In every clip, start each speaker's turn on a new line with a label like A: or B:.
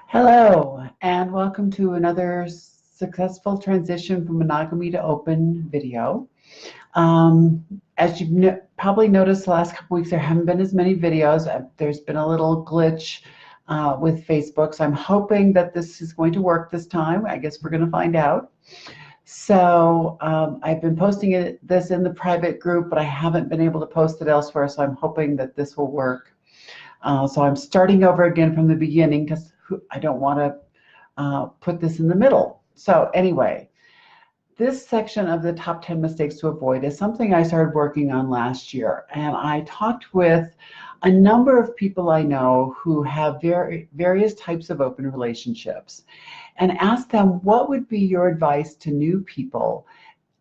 A: Hello, and welcome to another successful transition from monogamy to open video. As you've probably noticed the last couple weeks, there haven't been as many videos. There's been a little glitch with Facebook, so I'm hoping that this is going to work this time. I guess we're going to find out. So I've been posting this in the private group, but I haven't been able to post it elsewhere, so I'm hoping that this will work. So I'm starting over again from the beginning because I don't want to put this in the middle. So anyway, this section of the top 10 mistakes to avoid is something I started working on last year. And I talked with a number of people I know who have various types of open relationships and asked them, what would be your advice to new people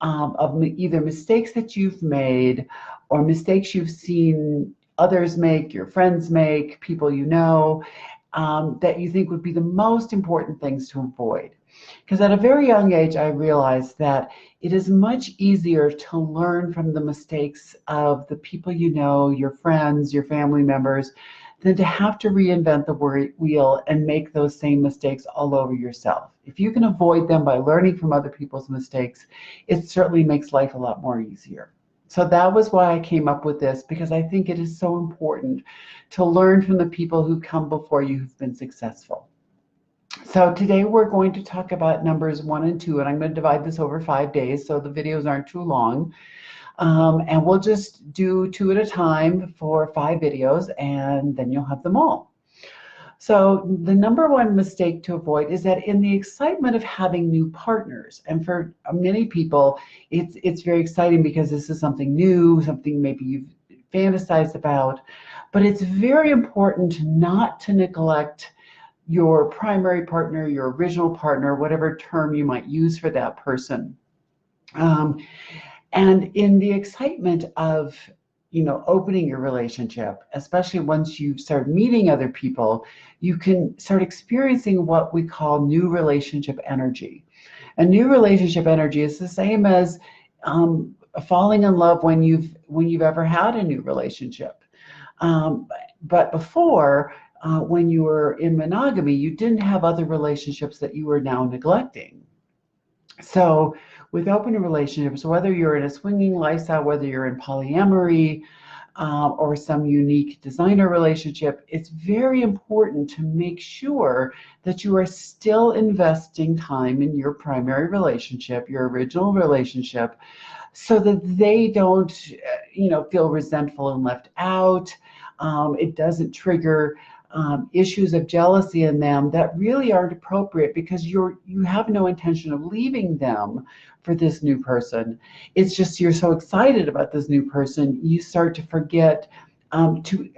A: of either mistakes that you've made or mistakes you've seen others make, your friends make, people you know, that you think would be the most important things to avoid. Because at a very young age, I realized that it is much easier to learn from the mistakes of the people you know, your friends, your family members, than to have to reinvent the wheel and make those same mistakes all over yourself. If you can avoid them by learning from other people's mistakes, it certainly makes life a lot more easier. So that was why I came up with this, because I think it is so important to learn from the people who come before you who've been successful. So today we're going to talk about numbers 1 and 2, and I'm going to divide this over 5 days so the videos aren't too long. And we'll just do 2 at a time for 5 videos, and then you'll have them all. So the number 1 mistake to avoid is that in the excitement of having new partners, and for many people, it's very exciting because this is something new, something maybe you've fantasized about, but it's very important not to neglect your primary partner, your original partner, whatever term you might use for that person. And in the excitement of opening your relationship, especially once you start meeting other people, you can start experiencing what we call new relationship energy. And new relationship energy is the same as falling in love when you've ever had a new relationship. But before, when you were in monogamy, you didn't have other relationships that you were now neglecting. So with open relationships, whether you're in a swinging lifestyle, whether you're in polyamory, or some unique designer relationship, it's very important to make sure that you are still investing time in your primary relationship, your original relationship, so that they don't, feel resentful and left out. It doesn't trigger issues of jealousy in them that really aren't appropriate, because you have no intention of leaving them for this new person. It's just you're so excited about this new person, you start to forget to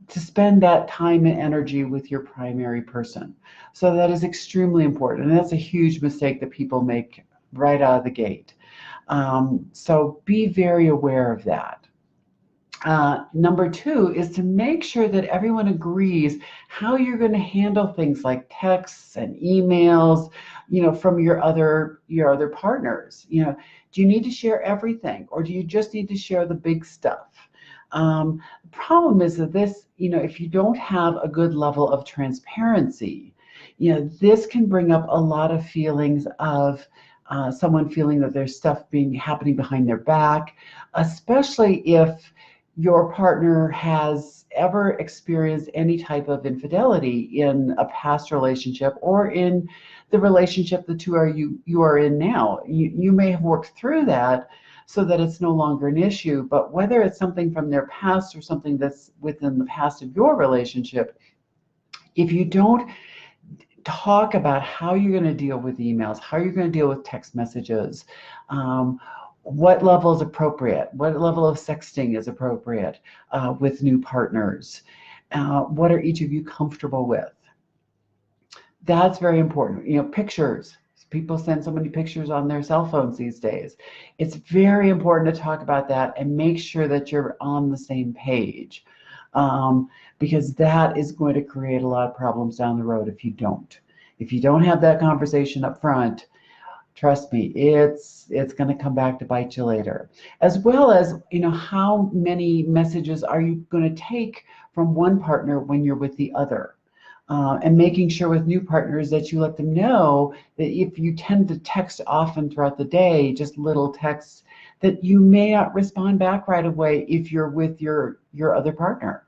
A: spend that time and energy with your primary person. So that is extremely important, and that's a huge mistake that people make right out of the gate. So be very aware of that. Number 2 is to make sure that everyone agrees how you're going to handle things like texts and emails, from your other partners. Do you need to share everything, or do you just need to share the big stuff? The problem is that this, if you don't have a good level of transparency, this can bring up a lot of feelings of someone feeling that there's stuff happening behind their back, especially if your partner has ever experienced any type of infidelity in a past relationship or in the relationship you are in now. You may have worked through that so that it's no longer an issue, but whether it's something from their past or something that's within the past of your relationship, if you don't talk about how you're going to deal with emails, how you're going to deal with text messages, what level is appropriate, what level of sexting is appropriate with new partners, what are each of you comfortable with? That's very important. Pictures. People send so many pictures on their cell phones these days. It's very important to talk about that and make sure that you're on the same page, because that is going to create a lot of problems down the road if you don't. If you don't have that conversation up front, trust me, it's going to come back to bite you later. As well as, how many messages are you going to take from one partner when you're with the other? And making sure with new partners that you let them know that if you tend to text often throughout the day, just little texts, that you may not respond back right away if you're with your other partner.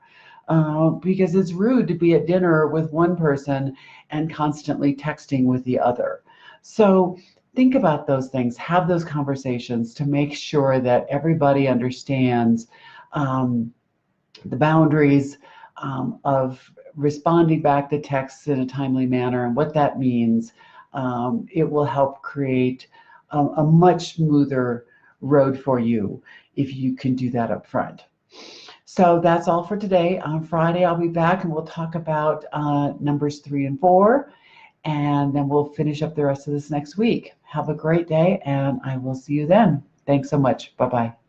A: Because it's rude to be at dinner with one person and constantly texting with the other. So think about those things, have those conversations to make sure that everybody understands the boundaries of responding back to texts in a timely manner and what that means. It will help create a much smoother road for you if you can do that up front. So that's all for today. On Friday, I'll be back and we'll talk about numbers 3 and 4, and then we'll finish up the rest of this next week. Have a great day, and I will see you then. Thanks so much. Bye-bye.